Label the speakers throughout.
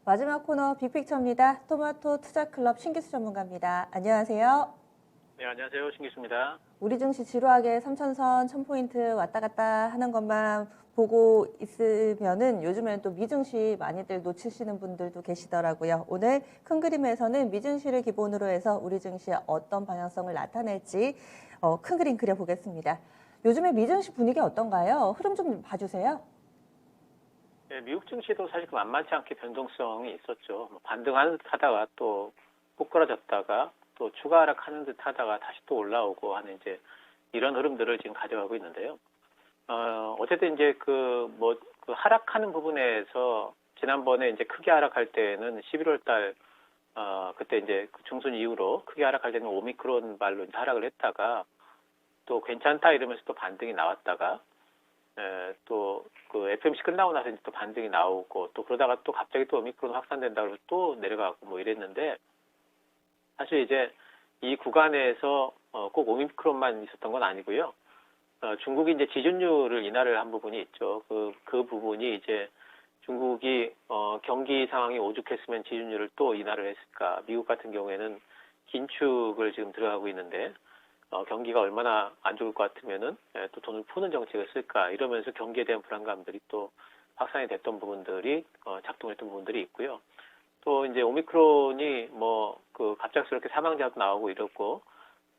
Speaker 1: 마지막 코너 빅픽처입니다. 토마토 투자클럽 신기수 전문가입니다. 안녕하세요.
Speaker 2: 네, 안녕하세요. 신기수입니다.
Speaker 1: 우리 증시 지루하게 3천선, 1000포인트 왔다 갔다 하는 것만 보고 있으면은 요즘에는 또 미증시 많이들 놓치시는 분들도 계시더라고요. 오늘 큰 그림에서는 미증시를 기본으로 해서 우리 증시의 어떤 방향성을 나타낼지 큰 그림 그려보겠습니다. 요즘에 미증시 분위기 어떤가요? 흐름 좀 봐주세요.
Speaker 2: 네, 미국 증시도 사실 만만치 않게 변동성이 있었죠. 반등하는 듯 하다가 또 꼬꾸라졌다가 또 추가 하락하는 듯 하다가 다시 또 올라오고 하는 이제 이런 흐름들을 지금 가져가고 있는데요. 어쨌든 이제 그 하락하는 부분에서 지난번에 이제 크게 하락할 때는 11월 달, 그때 이제 그 중순 이후로 크게 하락할 때는 오미크론 발로 이제 하락을 했다가 또 괜찮다 이러면서 또 반등이 나왔다가 또 그 FMC 끝나고 나서 이제 또 반등이 나오고 또 그러다가 또 갑자기 또 오미크론 확산된다 그러고 또 내려가고 뭐 이랬는데 사실 이제 이 구간에서 꼭 오미크론만 있었던 건 아니고요. 중국이 이제 지준율을 인하를 한 부분이 있죠. 그 부분이 이제 중국이 경기 상황이 오죽했으면 지준율을 또 인하를 했을까. 미국 같은 경우에는 긴축을 지금 들어가고 있는데 경기가 얼마나 안 좋을 것 같으면은 또 돈을 푸는 정책을 쓸까 이러면서 경기에 대한 불안감들이 또 확산이 됐던 부분들이 작동했던 부분들이 있고요. 또 이제 오미크론이 뭐 그 갑작스럽게 사망자도 나오고 이렇고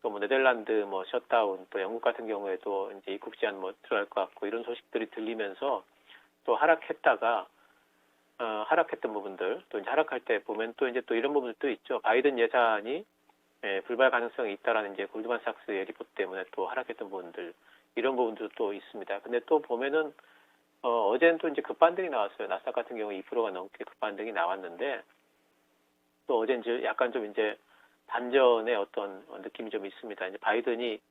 Speaker 2: 또 뭐 네덜란드 뭐 셧다운 또 영국 같은 경우에도 이제 입국 제한 뭐 들어갈 것 같고 이런 소식들이 들리면서 또 하락했다가 하락했던 부분들 또 이제 하락할 때 보면 또 이제 또 이런 부분들도 있죠. 바이든 예산이 불발 가능성이 있다라는 이제 골드만삭스의 리포트 때문에 또 하락했던 부분들 이런 부분도 또 있습니다. 근데 또 보면은 어제는 또 이제 급반등이 나왔어요. 나스닥 같은 경우 2%가 넘게 급반등이 나왔는데 또 어제 이제 약간 좀 이제 반전의 어떤 느낌이 좀 있습니다. 이제 바이든이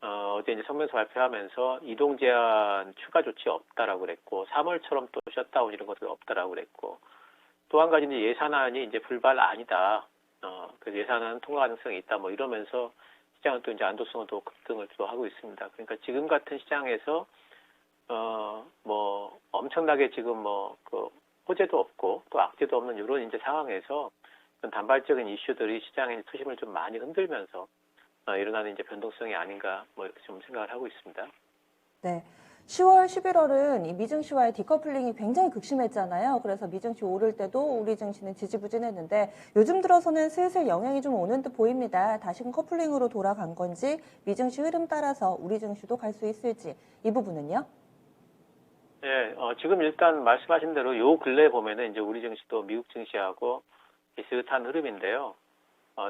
Speaker 2: 어제 이제 성명서 발표하면서 이동 제한 추가 조치 없다라고 그랬고 3월처럼 또 셧다운 이런 것도 없다라고 그랬고 또 한 가지는 예산안이 이제 불발 아니다. 그 예산안 통과 가능성이 있다. 뭐 이러면서 시장은 또 이제 안도성을 또 급등을 또 하고 있습니다. 그러니까 지금 같은 시장에서 뭐 엄청나게 지금 뭐 그 호재도 없고 또 악재도 없는 이런 이제 상황에서 단발적인 이슈들이 시장의 투심을 좀 많이 흔들면서 일어나는 이제 변동성이 아닌가 뭐 이렇게 좀 생각을 하고 있습니다.
Speaker 1: 네. 10월, 11월은 이 미증시와의 디커플링이 굉장히 극심했잖아요. 그래서 미증시 오를 때도 우리 증시는 지지부진했는데 요즘 들어서는 슬슬 영향이 좀 오는 듯 보입니다. 다시금 커플링으로 돌아간 건지 미증시 흐름 따라서 우리 증시도 갈 수 있을지 이 부분은요?
Speaker 2: 네, 지금 일단 말씀하신 대로 요 근래 보면은 이제 우리 증시도 미국 증시하고 비슷한 흐름인데요.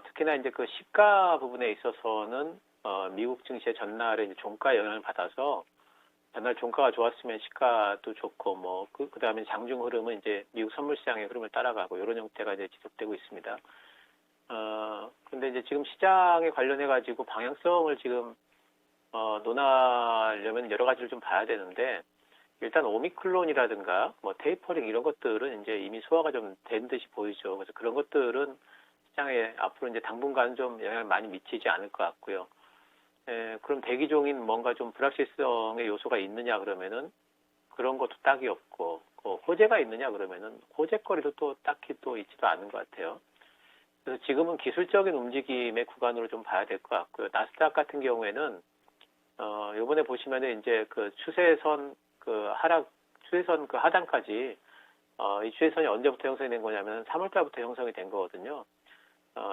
Speaker 2: 특히나 이제 그 시가 부분에 있어서는 미국 증시의 전날에 이제 종가 영향을 받아서 전날 종가가 좋았으면 시가도 좋고 뭐 그다음에 장중 흐름은 이제 미국 선물 시장의 흐름을 따라가고 이런 형태가 이제 지속되고 있습니다. 근데 이제 지금 시장에 관련해 가지고 방향성을 지금 논하려면 여러 가지를 좀 봐야 되는데 일단 오미크론이라든가 뭐 테이퍼링 이런 것들은 이제 이미 소화가 좀 된 듯이 보이죠. 그래서 그런 것들은 시장에 앞으로 이제 당분간 좀 영향을 많이 미치지 않을 것 같고요. 그럼 대기 중인 뭔가 좀 불확실성의 요소가 있느냐 그러면은 그런 것도 딱히 없고, 호재가 있느냐 그러면은 호재거리도 또 딱히 또 있지도 않은 것 같아요. 그래서 지금은 기술적인 움직임의 구간으로 좀 봐야 될 것 같고요. 나스닥 같은 경우에는 요번에 보시면은 이제 그 추세선 추세선 그 하단까지 이 추세선이 언제부터 형성이 된 거냐면 3월 달부터 형성이 된 거거든요.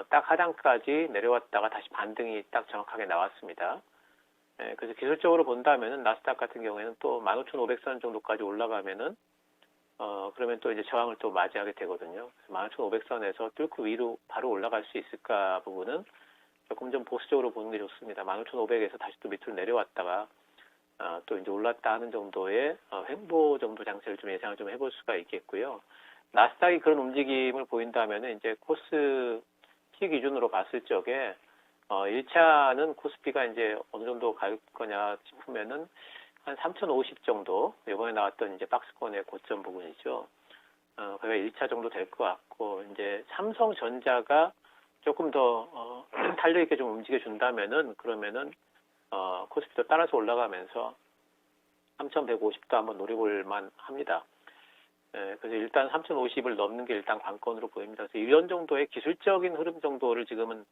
Speaker 2: 딱 하단까지 내려왔다가 다시 반등이 딱 정확하게 나왔습니다. 그래서 기술적으로 본다면은 나스닥 같은 경우에는 또 15,500선 정도까지 올라가면은 그러면 또 이제 저항을 또 맞이하게 되거든요. 15,500선에서 뚫고 위로 바로 올라갈 수 있을까 부분은 조금 좀 보수적으로 보는 게 좋습니다. 15,500에서 다시 또 밑으로 내려왔다가 또 이제 올랐다 하는 정도의 횡보 정도 장세를 좀 예상을 좀 해볼 수가 있겠고요. 나스닥이 그런 움직임을 보인다면은 이제 코스 키 기준으로 봤을 적에 1차는 코스피가 이제 어느 정도 갈 거냐 싶으면은 한 3,050 정도 이번에 나왔던 이제 박스권의 고점 부분이죠. 그게 1차 정도 될 것 같고 이제 삼성전자가 조금 더 탄력 있게 좀 움직여 준다면은 그러면은 코스피도 따라서 올라가면서 3,150도 한번 노려볼 만 합니다. 그래서 일단 3,050을 넘는 게 일단 관건으로 보입니다. 그래서 이런 정도의 기술적인 흐름 정도를 지금은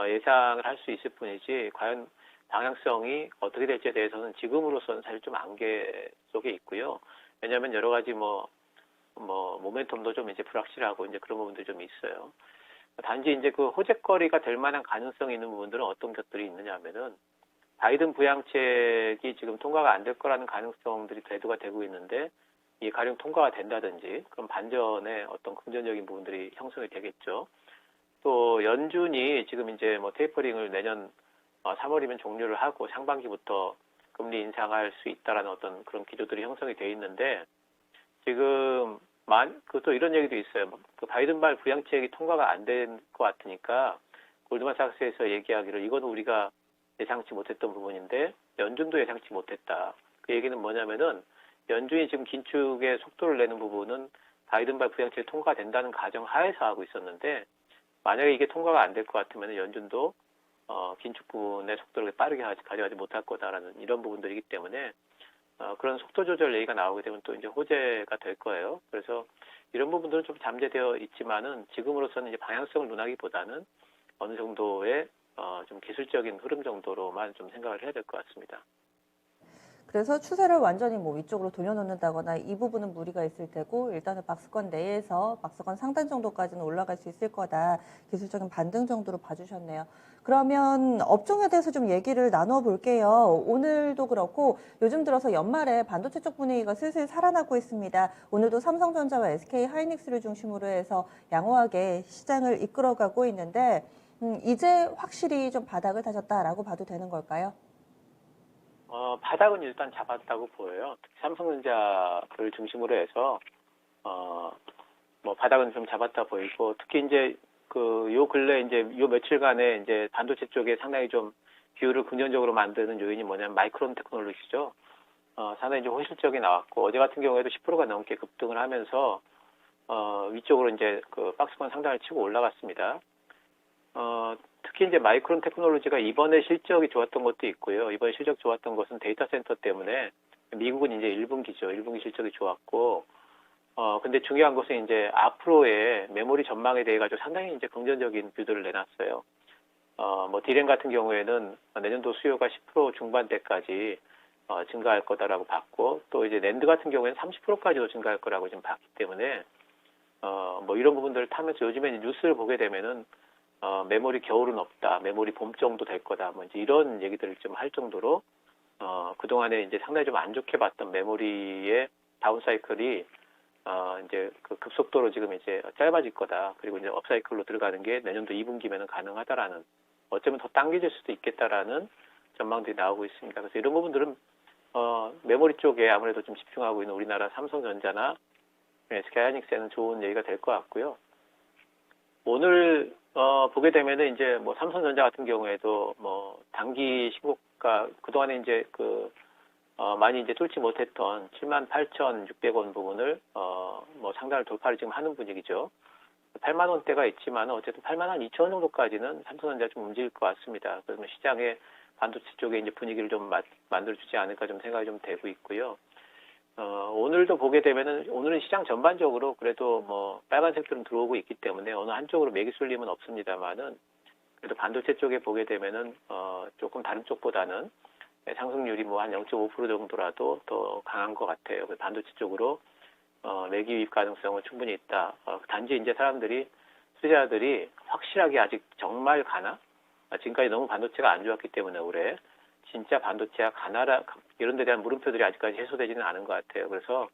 Speaker 2: 예상을 할 수 있을 뿐이지 과연 방향성이 어떻게 될지에 대해서는 지금으로서는 사실 좀 안개 속에 있고요. 왜냐하면 여러 가지 모멘텀도 좀 이제 불확실하고 이제 그런 부분들이 좀 있어요. 단지 이제 그 호재거리가 될 만한 가능성이 있는 부분들은 어떤 것들이 있느냐 하면은 바이든 부양책이 지금 통과가 안 될 거라는 가능성들이 대두가 되고 있는데 이 가령 통과가 된다든지 그럼 반전의 어떤 긍정적인 부분들이 형성이 되겠죠. 또 연준이 지금 이제 뭐 테이퍼링을 내년 3월이면 종료를 하고 상반기부터 금리 인상할 수 있다라는 어떤 그런 기조들이 형성이 돼 있는데 지금 또 이런 얘기도 있어요. 그 바이든 발 부양책이 통과가 안 된 것 같으니까 골드만삭스에서 얘기하기를 이거는 우리가 예상치 못했던 부분인데 연준도 예상치 못했다. 그 얘기는 뭐냐면은 연준이 지금 긴축의 속도를 내는 부분은 바이든 발 부양책이 통과된다는 가정 하에서 하고 있었는데 만약에 이게 통과가 안 될 것 같으면 연준도 긴축 부분의 속도를 빠르게 가져가지 못할 거다라는 이런 부분들이기 때문에 그런 속도 조절 얘기가 나오게 되면 또 이제 호재가 될 거예요. 그래서 이런 부분들은 좀 잠재되어 있지만은 지금으로서는 이제 방향성을 논하기보다는 어느 정도의 좀 기술적인 흐름 정도로만 좀 생각을 해야 될 것 같습니다.
Speaker 1: 그래서 추세를 완전히 뭐 위쪽으로 돌려놓는다거나 이 부분은 무리가 있을 테고 일단은 박스권 내에서 박스권 상단 정도까지는 올라갈 수 있을 거다. 기술적인 반등 정도로 봐주셨네요. 그러면 업종에 대해서 좀 얘기를 나눠볼게요. 오늘도 그렇고 요즘 들어서 연말에 반도체 쪽 분위기가 슬슬 살아나고 있습니다. 오늘도 삼성전자와 SK 하이닉스를 중심으로 해서 양호하게 시장을 이끌어가고 있는데 이제 확실히 좀 바닥을 다졌다라고 봐도 되는 걸까요?
Speaker 2: 바닥은 일단 잡았다고 보여요. 특히 삼성전자를 중심으로 해서, 바닥은 좀 잡았다 보이고, 특히 이제, 요 근래 이제, 요 며칠간에 이제 반도체 쪽에 상당히 좀 비율을 긍정적으로 만드는 요인이 뭐냐면 마이크론 테크놀로지죠. 상당히 좀 호실적이 나왔고, 어제 같은 경우에도 10%가 넘게 급등을 하면서, 위쪽으로 이제 그 박스권 상단을 치고 올라갔습니다. 특히 이제 마이크론 테크놀로지가 이번에 실적이 좋았던 것도 있고요. 이번에 실적 좋았던 것은 데이터 센터 때문에 미국은 이제 1분기죠. 1분기 실적이 좋았고, 근데 중요한 것은 이제 앞으로의 메모리 전망에 대해 가지고 상당히 이제 긍정적인 뷰들을 내놨어요. 디램 같은 경우에는 내년도 수요가 10% 중반대까지 증가할 거다라고 봤고, 또 이제 낸드 같은 경우에는 30%까지도 증가할 거라고 지금 봤기 때문에, 이런 부분들을 타면서 요즘에 뉴스를 보게 되면은 메모리 겨울은 없다, 메모리 봄 정도 될 거다, 뭐 이제 이런 얘기들을 좀 할 정도로 그동안에 이제 상당히 좀 안 좋게 봤던 메모리의 다운 사이클이 이제 그 급속도로 지금 이제 짧아질 거다. 그리고 이제 업 사이클로 들어가는 게 내년도 2분기면은 가능하다라는, 어쩌면 더 당겨질 수도 있겠다라는 전망들이 나오고 있습니다. 그래서 이런 부분들은 메모리 쪽에 아무래도 좀 집중하고 있는 우리나라 삼성전자나 SK 하이닉스에는 좋은 얘기가 될 것 같고요. 오늘 보게 되면은 이제 뭐 삼성전자 같은 경우에도 뭐 단기 신고가 그동안에 이제 많이 이제 뚫지 못했던 78,600원 부분을 뭐 상단을 돌파를 지금 하는 분위기죠. 8만 원대가 있지만 어쨌든 8만 한 2천 원 정도까지는 삼성전자 좀 움직일 것 같습니다. 그러면 시장의 반도체 쪽에 이제 분위기를 좀 만들어주지 않을까 좀 생각이 좀 되고 있고요. 오늘도 보게 되면은 오늘은 시장 전반적으로 그래도 뭐 빨간색들은 들어오고 있기 때문에 어느 한쪽으로 매기 쏠림은 없습니다만은 그래도 반도체 쪽에 보게 되면은 조금 다른 쪽보다는 상승률이 뭐 한 0.5% 정도라도 더 강한 것 같아요. 반도체 쪽으로 매기 유입 가능성은 충분히 있다. 단지 이제 투자자들이 확실하게 아직 정말 가나? 지금까지 너무 반도체가 안 좋았기 때문에 올해 진짜 반도체가 가나라 이런 데 대한 물음표들이 아직까지 해소되지는 않은 것 같아요. 그래서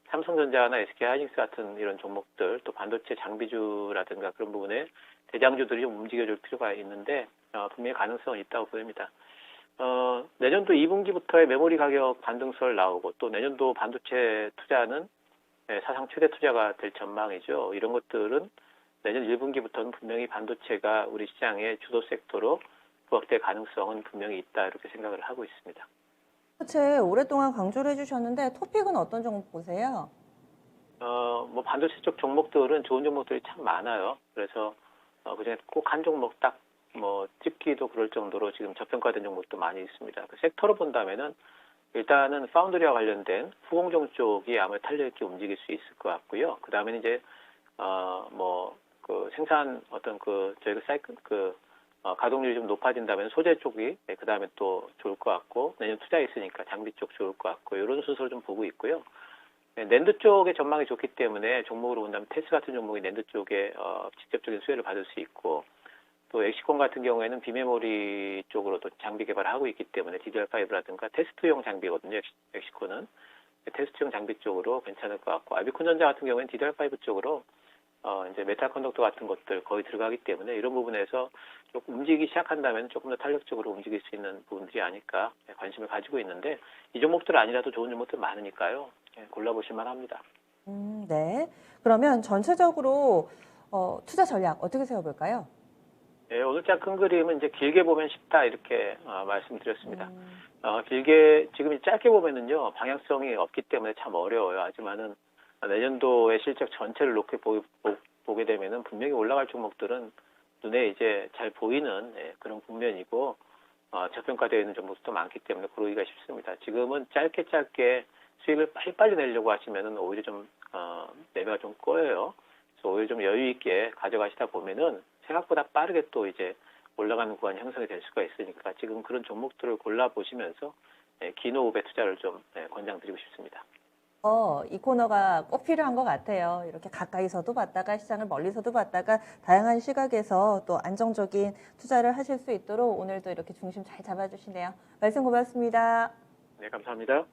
Speaker 2: 삼성전자나 SK 하이닉스 같은 이런 종목들, 또 반도체 장비주라든가 그런 부분에 대장주들이 좀 움직여줄 필요가 있는데 분명히 가능성은 있다고 보입니다. 내년도 2분기부터의 메모리 가격 반등설 나오고 또 내년도 반도체 투자는 사상 최대 투자가 될 전망이죠. 이런 것들은 내년 1분기부터는 분명히 반도체가 우리 시장의 주도 섹터로 부각될 가능성은 분명히 있다 이렇게 생각을 하고 있습니다.
Speaker 1: 반도체 오랫동안 강조를 해주셨는데 토픽은 어떤 종목 보세요?
Speaker 2: 반도체 쪽 종목들은 좋은 종목들이 참 많아요. 그래서 그중에 꼭 한 종목 딱 찝기도 그럴 정도로 지금 저평가된 종목도 많이 있습니다. 그 섹터로 본다면은 일단은 파운드리와 관련된 후공정 쪽이 아마 탄력 있게 움직일 수 있을 것 같고요. 그 다음에는 이제 그 생산 어떤 그 저희가 사이클 가동률이 좀 높아진다면 소재 쪽이 그 다음에 또 좋을 것 같고, 내년 투자 있으니까 장비 쪽 좋을 것 같고, 이런 순서를 좀 보고 있고요. 낸드 쪽의 전망이 좋기 때문에 종목으로 본다면 테스 같은 종목이 낸드 쪽에 직접적인 수혜를 받을 수 있고, 또 엑시콘 같은 경우에는 비메모리 쪽으로도 장비 개발을 하고 있기 때문에 DDR5라든가 테스트용 장비거든요. 엑시콘은 테스트용 장비 쪽으로 괜찮을 것 같고, 아비콘전자 같은 경우에는 DDR5 쪽으로 이제 메탈 컨덕터 같은 것들 거의 들어가기 때문에 이런 부분에서 조금 움직이기 시작한다면 조금 더 탄력적으로 움직일 수 있는 부분들이 아닐까 관심을 가지고 있는데, 이 종목들 아니라도 좋은 종목들 많으니까요. 골라보실 만합니다.
Speaker 1: 네. 그러면 전체적으로 투자 전략 어떻게 세워볼까요?
Speaker 2: 예, 오늘장 큰 그림은 이제 길게 보면 쉽다 이렇게 말씀드렸습니다. 길게 지금 짧게 보면은요 방향성이 없기 때문에 참 어려워요. 하지만은 내년도의 실적 전체를 놓고 보게 되면은 분명히 올라갈 종목들은 눈에 이제 잘 보이는 그런 국면이고, 저평가되어 있는 종목도 많기 때문에 고르기가 쉽습니다. 지금은 짧게 수익을 빨리빨리 내려고 하시면은 오히려 좀 매매가 좀 꼬여요. 그래서 오히려 좀 여유 있게 가져가시다 보면은 생각보다 빠르게 또 이제 올라가는 구간이 형성이 될 수가 있으니까 지금 그런 종목들을 골라보시면서 긴 호흡의 투자를 좀 권장드리고 싶습니다.
Speaker 1: 이 코너가 꼭 필요한 것 같아요. 이렇게 가까이서도 봤다가 시장을 멀리서도 봤다가 다양한 시각에서 또 안정적인 투자를 하실 수 있도록 오늘도 이렇게 중심 잘 잡아주시네요. 말씀 고맙습니다.
Speaker 2: 네, 감사합니다.